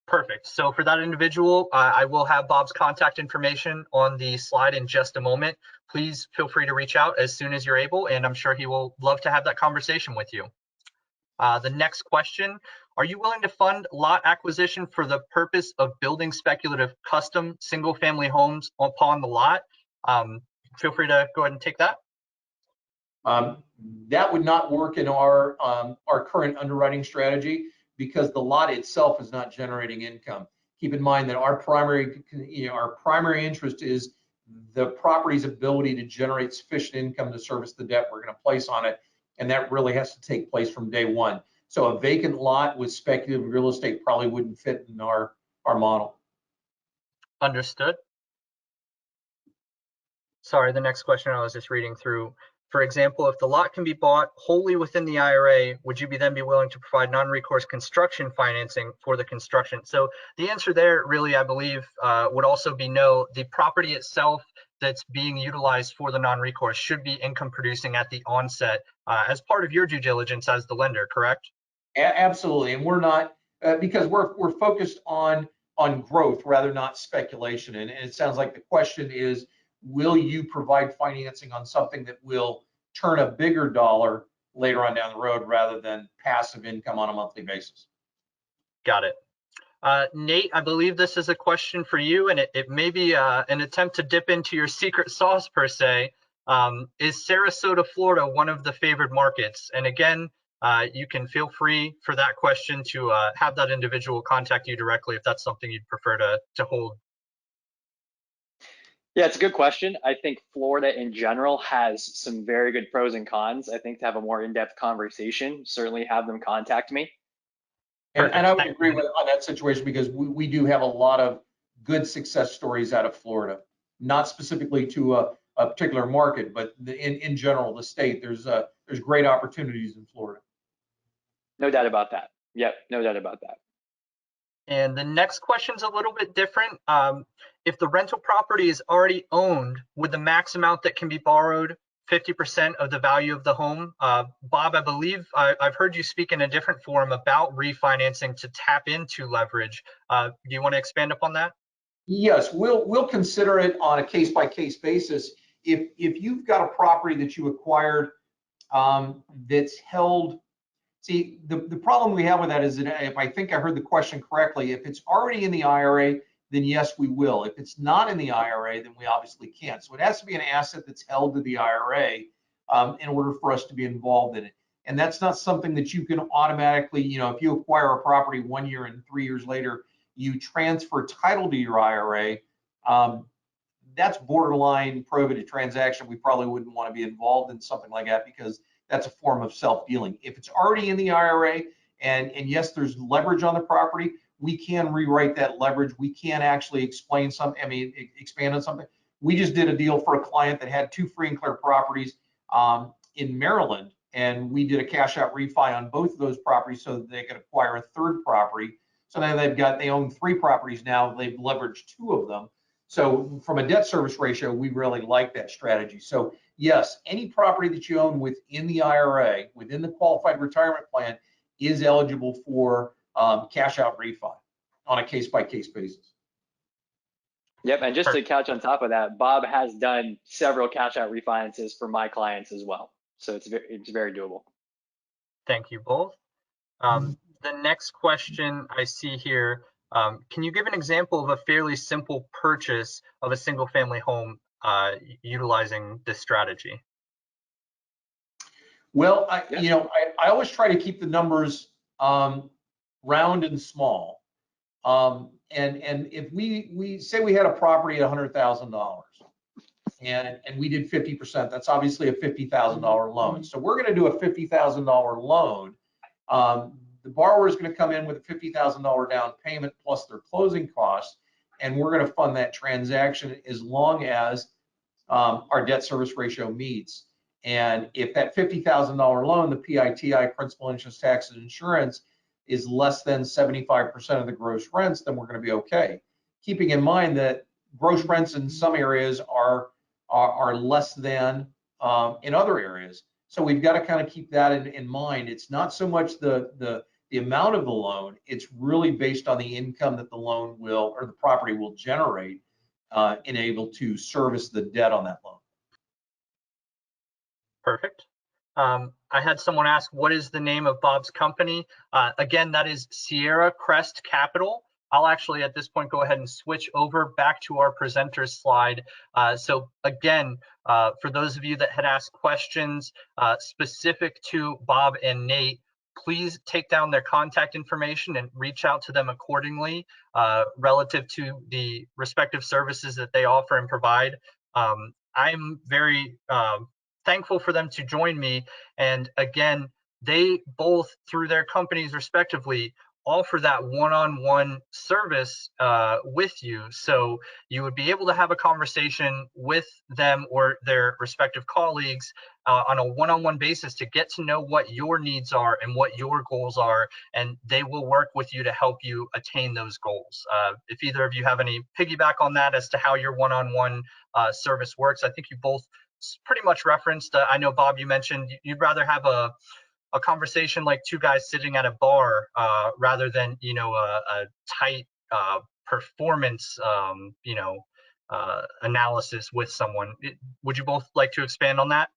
Perfect. So for that individual, I will have Bob's contact information on the slide in just a moment. Please feel free to reach out as soon as you're able, and I'm sure he will love to have that conversation with you. The next question, are you willing to fund lot acquisition for the purpose of building speculative custom single-family homes upon the lot? Feel free to go ahead and take that. That would not work in our current underwriting strategy because the lot itself is not generating income. Keep in mind that our primary interest is the property's ability to generate sufficient income to service the debt we're going to place on it, and that really has to take place from day one. So a vacant lot with speculative real estate probably wouldn't fit in our model. Understood. Sorry, the next question I was just reading through For example, if the lot can be bought wholly within the IRA, would you then be willing to provide non-recourse construction financing for the construction? So the answer there really, I believe, would also be no. The property itself that's being utilized for the non-recourse should be income producing at the onset as part of your due diligence as the lender, correct? Absolutely, and we're not because we're focused on growth rather not speculation. And it sounds like the question is, will you provide financing on something that will turn a bigger dollar later on down the road rather than passive income on a monthly basis? Got it. Nate, I believe this is a question for you, and it may be an attempt to dip into your secret sauce per se. Is Sarasota, Florida, one of the favored markets? And again, you can feel free for that question to have that individual contact you directly if that's something you'd prefer to hold. Yeah, it's a good question. I think Florida in general has some very good pros and cons. I think to have a more in-depth conversation, certainly have them contact me. And I would agree with on that situation because we do have a lot of good success stories out of Florida, not specifically to a particular market, but in general, the state. There's great opportunities in Florida. No doubt about that. Yep, no doubt about that. And the next question's a little bit different. If the rental property is already owned, would the max amount that can be borrowed 50% of the value of the home? Bob, I believe I've heard you speak in a different forum about refinancing to tap into leverage. Do you want to expand upon that? Yes, we'll consider it on a case-by-case basis. If you've got a property that you acquired that's held. See, the problem we have with that is that if I think I heard the question correctly, if it's already in the IRA, then yes, we will. If it's not in the IRA, then we obviously can't. So it has to be an asset that's held to the IRA in order for us to be involved in it. And that's not something that you can automatically, if you acquire a property 1 year and 3 years later, you transfer title to your IRA. That's borderline prohibited transaction. We probably wouldn't want to be involved in something like that because that's a form of self-dealing. If it's already in the IRA and yes, there's leverage on the property, we can rewrite that leverage. We can actually expand on something. We just did a deal for a client that had 2 free and clear properties in Maryland, and we did a cash out refi on both of those properties so that they could acquire a third property. So now they own 3 properties now. They've leveraged 2 of them. So from a debt service ratio, we really like that strategy. So yes, any property that you own within the IRA, within the qualified retirement plan, is eligible for cash out refi on a case-by-case basis. Yep, and just to catch on top of that, Bob has done several cash out refinances for my clients as well. So it's very doable. Thank you both. The next question I see here, can you give an example of a fairly simple purchase of a single family home utilizing this strategy? Well, I always try to keep the numbers round and small. And if we say we had a property at $100,000 and we did 50%, that's obviously a $50,000 loan. So we're going to do a $50,000 loan. The borrower is going to come in with a $50,000 down payment plus their closing costs, and we're going to fund that transaction as long as our debt service ratio meets. And if that $50,000 loan, the PITI, principal, interest, taxes, and insurance, is less than 75% of the gross rents, then we're going to be okay. Keeping in mind that gross rents in some areas are less than in other areas. So we've got to kind of keep that in mind. It's not so much the amount of the loan, it's really based on the income that the loan will, or the property will generate and able to service the debt on that loan. Perfect. I had someone ask, what is the name of Bob's company? Again, that is Sierra Crest Capital. I'll actually at this point go ahead and switch over back to our presenter slide. So again, for those of you that had asked questions specific to Bob and Nate, please take down their contact information and reach out to them accordingly relative to the respective services that they offer and provide. I'm very thankful for them to join me. And again, they both, through their companies respectively, offer that one-on-one service with you. So you would be able to have a conversation with them or their respective colleagues on a one-on-one basis to get to know what your needs are and what your goals are, and they will work with you to help you attain those goals. If either of you have any piggyback on that as to how your one-on-one service works, I think you both pretty much referenced. I know, Bob, you mentioned you'd rather have a conversation like two guys sitting at a bar rather than a tight performance analysis with someone. Would you both like to expand on that?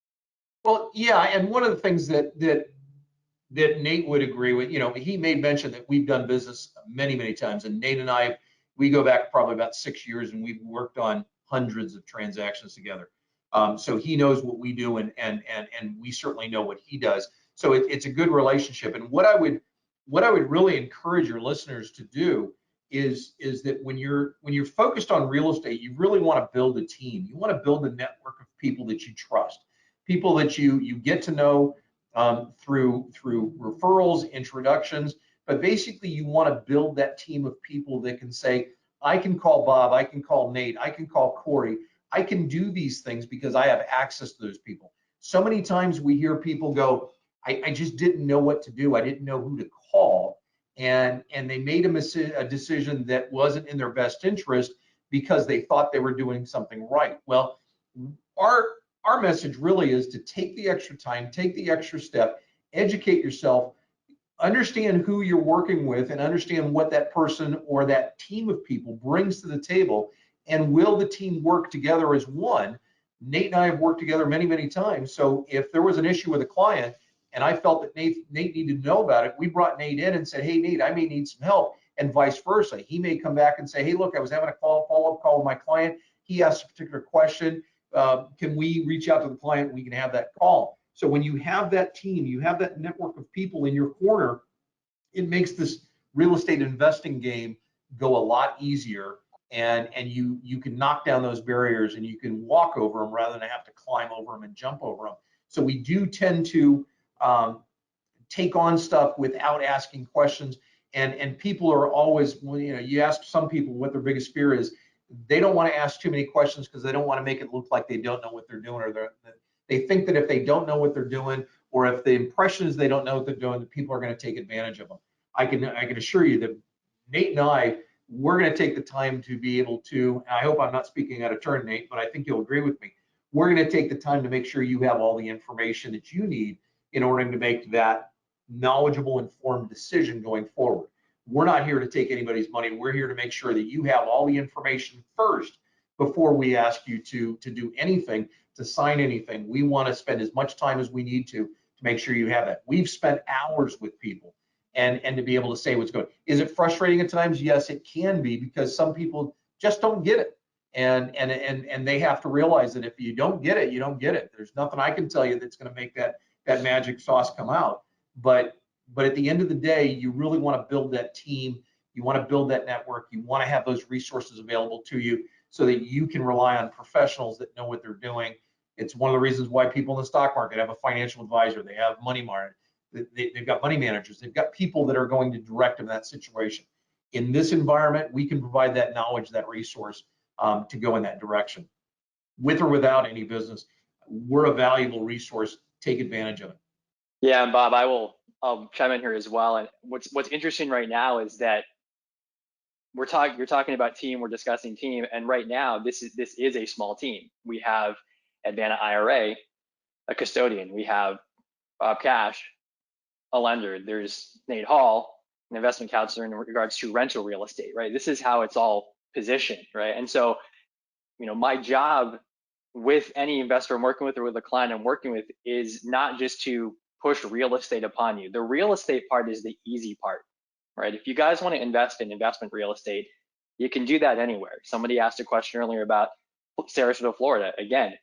Well, yeah, and one of the things that Nate would agree with, he made mention that we've done business many times, and Nate and I, we go back probably about 6 years, and we've worked on hundreds of transactions together. So he knows what we do, and we certainly know what he does. So it's a good relationship. And what I would really encourage your listeners to do is that when you're focused on real estate, you really want to build a team. You want to build a network of people that you trust, people that you get to know through referrals, introductions. But basically, you want to build that team of people that can say, I can call Bob, I can call Nate, I can call Corey. I can do these things because I have access to those people. So many times we hear people go, I just didn't know what to do. I didn't know who to call. And they made a decision that wasn't in their best interest because they thought they were doing something right. Well, our message really is to take the extra time, take the extra step, educate yourself, understand who you're working with, and understand what that person or that team of people brings to the table. And will the team work together as one? Nate and I have worked together many times. So if there was an issue with a client and I felt that Nate needed to know about it, we brought Nate in and said, hey, Nate, I may need some help, and vice versa. He may come back and say, hey, look, I was having a follow-up call with my client. He asked a particular question. Can we reach out to the client? We can have that call. So when you have that team, you have that network of people in your corner, it makes this real estate investing game go a lot easier, and you can knock down those barriers and you can walk over them rather than have to climb over them and jump over them. So we do tend to take on stuff without asking questions, and people are always, you ask some people what their biggest fear is. They don't want to ask too many questions because they don't want to make it look like they don't know what they're doing, or they think that if they don't know what they're doing, or if the impression is they don't know what they're doing, that people are going to take advantage of them. I can assure you that Nate and I, we're going to take the time to be able to, I hope I'm not speaking out of turn, Nate, but I think you'll agree with me. We're going to take the time to make sure you have all the information that you need in order to make that knowledgeable, informed decision going forward. We're not here to take anybody's money. We're here to make sure that you have all the information first before we ask you to do anything, to sign anything. We want to spend as much time as we need to make sure you have that. We've spent hours with people, and to be able to say what's going on. Is it frustrating at times? Yes, it can be, because some people just don't get it. And they have to realize that if you don't get it, you don't get it. There's nothing I can tell you that's going to make that magic sauce come out. But at the end of the day, you really want to build that team. You want to build that network. You want to have those resources available to you so that you can rely on professionals that know what they're doing. It's one of the reasons why people in the stock market have a financial advisor. They have money market. They've got money managers. They've got people that are going to direct them in that situation. In this environment, we can provide that knowledge, that resource to go in that direction. With or without any business, we're a valuable resource. Take advantage of it. Yeah, and Bob, I'll chime in here as well. And what's interesting right now is that you're talking about team, we're discussing team, and right now this is a small team. We have Advanta IRA, a custodian. We have Bob Cash, a lender. There's Nate Hall, an investment counselor in regards to rental real estate, right? This is how it's all positioned, right? And so, my job with any investor I'm working with or with a client I'm working with is not just to push real estate upon you. The real estate part is the easy part, right? If you guys want to invest in investment real estate, you can do that anywhere. Somebody asked a question earlier about Sarasota, Florida. Again,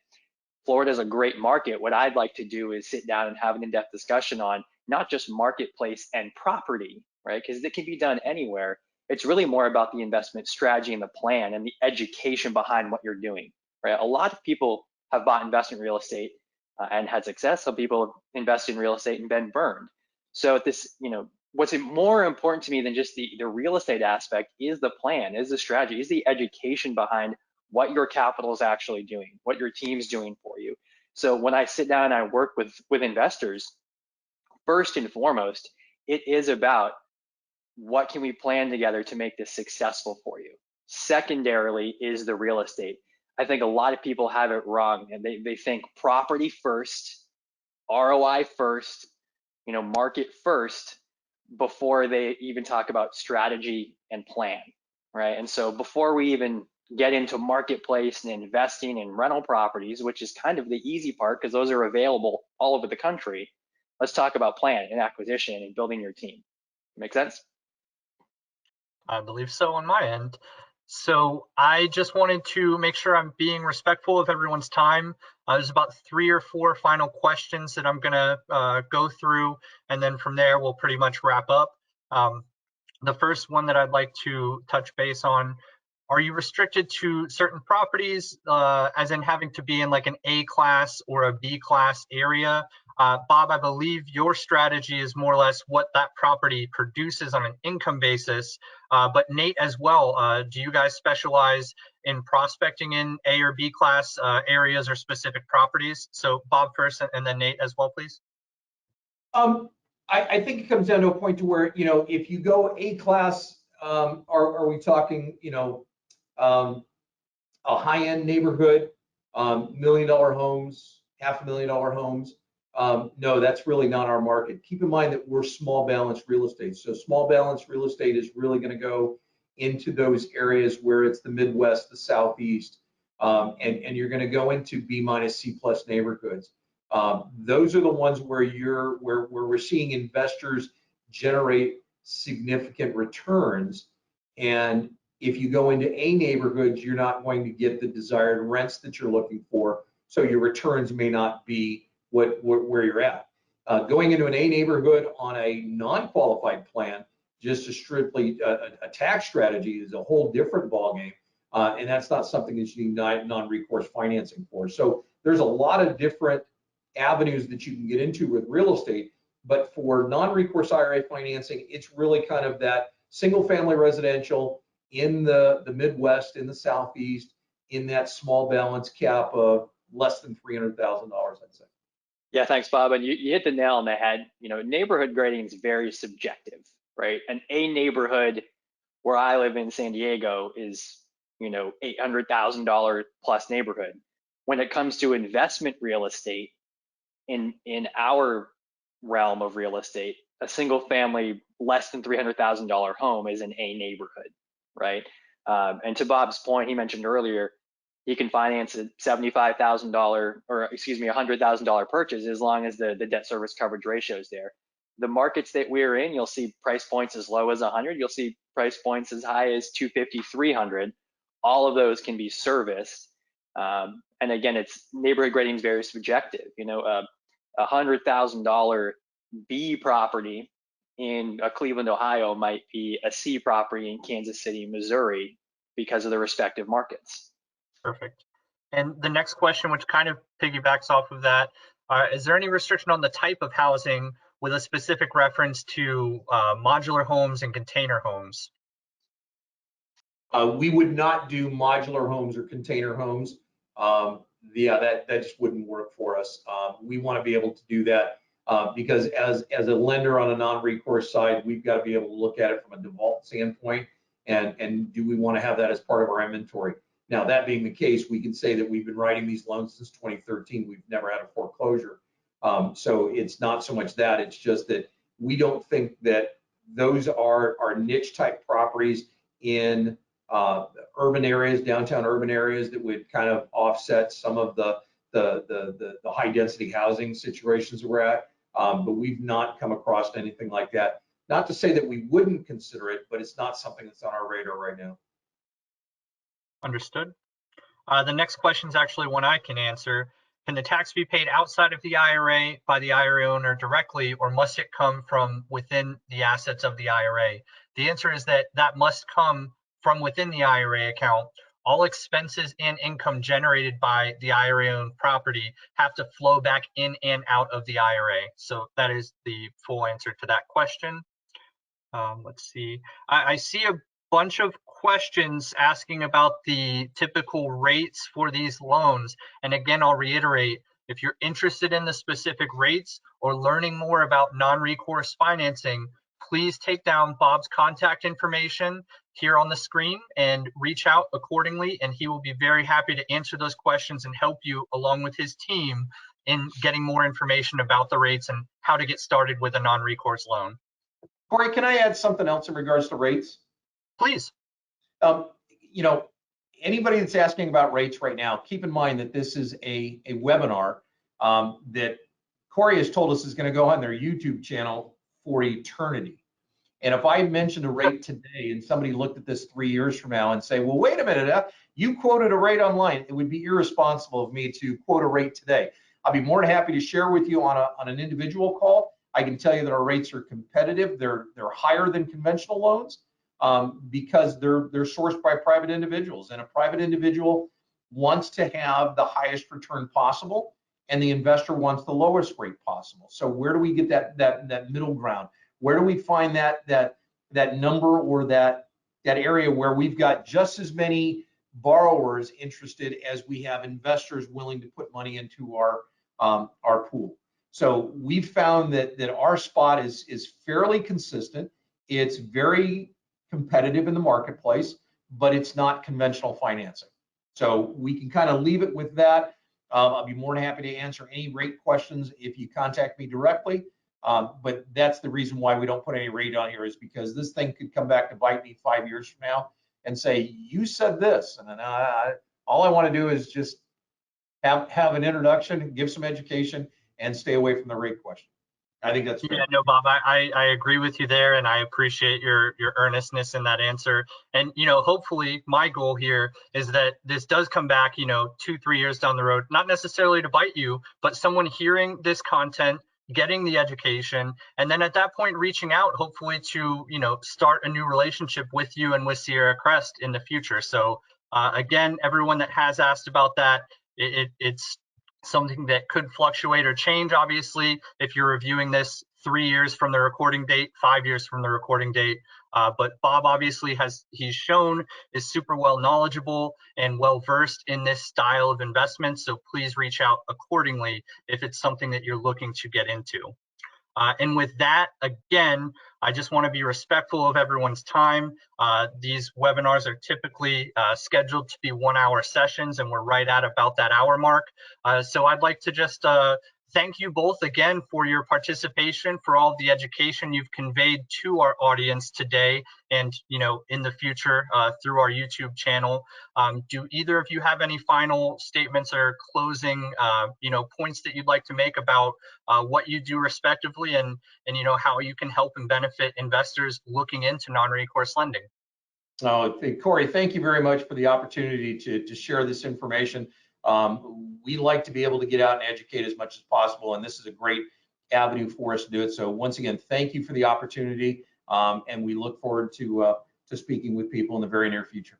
Florida is a great market. What I'd like to do is sit down and have an in-depth discussion on not just marketplace and property, right? Because it can be done anywhere. It's really more about the investment strategy and the plan and the education behind what you're doing, right? A lot of people have bought investment real estate and had success. Some people have invested in real estate and been burned. So at this, what's more important to me than just the real estate aspect is the plan, is the strategy, is the education behind what your capital is actually doing, what your team's doing for you. So when I sit down and I work with investors, first and foremost, it is about what can we plan together to make this successful for you. Secondarily is the real estate. I think a lot of people have it wrong, and they think property first, ROI first, market first, before they even talk about strategy and plan, right? And so before we even get into marketplace and investing in rental properties, which is kind of the easy part because those are available all over the country, let's talk about plan and acquisition and building your team. Make sense? I believe so on my end. So I just wanted to make sure I'm being respectful of everyone's time. There's about 3 or 4 final questions that I'm going to go through, and then from there we'll pretty much wrap up. The first one that I'd like to touch base on: are you restricted to certain properties, as in having to be in like an A class or a B class area? Bob, I believe your strategy is more or less what that property produces on an income basis. But Nate as well, do you guys specialize in prospecting in A or B class areas or specific properties? So Bob first, and then Nate as well, please. I think it comes down to a point to where, if you go A class, are we talking, a high-end neighborhood, $1 million homes, $500,000 homes? No, that's really not our market. Keep in mind that we're small balance real estate. So small balance real estate is really going to go into those areas where it's the Midwest, the Southeast, and you're going to go into B- C+ neighborhoods. Those are the ones where we're seeing investors generate significant returns. And if you go into A neighborhoods, you're not going to get the desired rents that you're looking for. So your returns may not be where you're at. Going into an A neighborhood on a non-qualified plan, just a strictly a tax strategy, is a whole different ballgame. And that's not something that you need non-recourse financing for. So there's a lot of different avenues that you can get into with real estate. But for non-recourse IRA financing, it's really kind of that single family residential in the Midwest, in the Southeast, in that small balance cap of less than $300,000, I'd say. Yeah, thanks, Bob. And you hit the nail on the head. Neighborhood grading is very subjective, right? An A neighborhood where I live in San Diego is, $800,000 plus neighborhood. When it comes to investment real estate, in our realm of real estate, a single family less than $300,000 home is an A neighborhood, right? And to Bob's point, he mentioned earlier, he can finance a $75,000 or $100,000 purchase as long as the debt service coverage ratio is there. The markets that we're in, you'll see price points as low as 100. You'll see price points as high as 250, 300. All of those can be serviced. And again, it's neighborhood grading is very subjective. A $100,000 B property in Cleveland, Ohio might be a C property in Kansas City, Missouri, because of the respective markets. Perfect. And the next question, which kind of piggybacks off of that, is there any restriction on the type of housing with a specific reference to modular homes and container homes? We would not do modular homes or container homes. Yeah, that just wouldn't work for us. We want to be able to do that because as a lender on a non-recourse side, we've got to be able to look at it from a default standpoint, and do we want to have that as part of our inventory? Now, that being the case, we can say that we've been writing these loans since 2013. We've never had a foreclosure. So it's not so much that, it's just that we don't think that those are niche type properties in urban areas, downtown urban areas, that would kind of offset some of the high density housing situations we're at. But we've not come across anything like that. Not to say that we wouldn't consider it, but it's not something that's on our radar right now. Understood. The next question is actually one I can answer. Can the tax be paid outside of the IRA by the IRA owner directly, or must it come from within the assets of the IRA? The answer is that must come from within the IRA account. All expenses and income generated by the IRA-owned property have to flow back in and out of the IRA. So that is the full answer to that question. Let's see. I see a bunch of questions asking about the typical rates for these loans. And again, I'll reiterate, if you're interested in the specific rates or learning more about non-recourse financing, please take down Bob's contact information here on the screen and reach out accordingly. And he will be very happy to answer those questions and help you along with his team in getting more information about the rates and how to get started with a non-recourse loan. Corey, can I add something else in regards to rates? Please. You know, anybody that's asking about rates right now, keep in mind that this is a webinar that Corey has told us is going to go on their YouTube channel for eternity. And if I mentioned a rate today and somebody looked at this 3 years from now and say, well, wait a minute, you quoted a rate online, it would be irresponsible of me to quote a rate today. I'll be more than happy to share with you on an individual call. I can tell you that our rates are competitive. They're higher than conventional loans because they're sourced by private individuals, and a private individual wants to have the highest return possible, and the investor wants the lowest rate possible. So where do we get that middle ground? Where do we find that number or that area where we've got just as many borrowers interested as we have investors willing to put money into our pool? So we've found that our spot is fairly consistent. It's very competitive in the marketplace, but it's not conventional financing. So we can kind of leave it with that. I'll be more than happy to answer any rate questions if you contact me directly. But that's the reason why we don't put any rate on here, is because this thing could come back to bite me 5 years from now and say, you said this. And then all I want to do is just have an introduction, give some education, and stay away from the rate question. I think that's fair. Yeah, no, Bob, I agree with you there, and I appreciate your earnestness in that answer. And, you know, hopefully my goal here is that this does come back, you know, 2-3 years down the road, not necessarily to bite you, but someone hearing this content, getting the education, and then at that point reaching out, hopefully to, you know, start a new relationship with you and with Sierra Crest in the future. So again, everyone that has asked about that, it's something that could fluctuate or change, obviously, if you're reviewing this 3 years from the recording date, 5 years from the recording date. But Bob obviously he's shown is super well knowledgeable and well versed in this style of investment. So please reach out accordingly if it's something that you're looking to get into. And with that, again, I just want to be respectful of everyone's time. These webinars are typically scheduled to be 1-hour sessions, and we're right at about that hour mark. So I'd like to just thank you both again for your participation, for all the education you've conveyed to our audience today and, you know, in the future through our YouTube channel. Do either of you have any final statements or closing, you know, points that you'd like to make about what you do respectively and, you know, how you can help and benefit investors looking into non-recourse lending? Oh, Corey, thank you very much for the opportunity to share this information. We like to be able to get out and educate as much as possible, and this is a great avenue for us to do it. So once again, thank you for the opportunity, and we look forward to speaking with people in the very near future.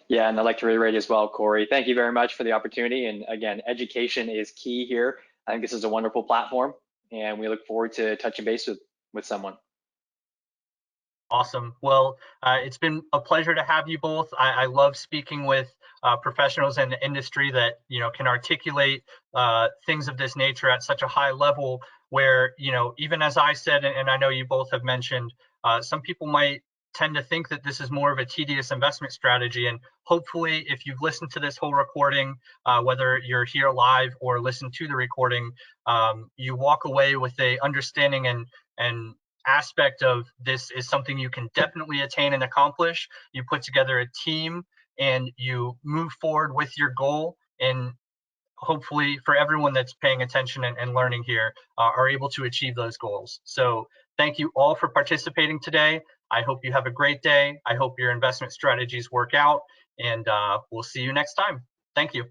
Yeah, and I'd like to reiterate as well, Corey, thank you very much for the opportunity. And again, education is key here. I think this is a wonderful platform, and we look forward to touching base with someone. Awesome. Well, it's been a pleasure to have you both. I love speaking with professionals in the industry that, you know, can articulate things of this nature at such a high level where, you know, even as I said, and I know you both have mentioned, some people might tend to think that this is more of a tedious investment strategy. And hopefully, if you've listened to this whole recording, whether you're here live or listen to the recording, you walk away with a understanding and aspect of this is something you can definitely attain and accomplish. You put together a team and you move forward with your goal, and hopefully for everyone that's paying attention and learning here are able to achieve those goals. So thank you all for participating today. I hope you have a great day. I hope your investment strategies work out, and we'll see you next time. Thank you.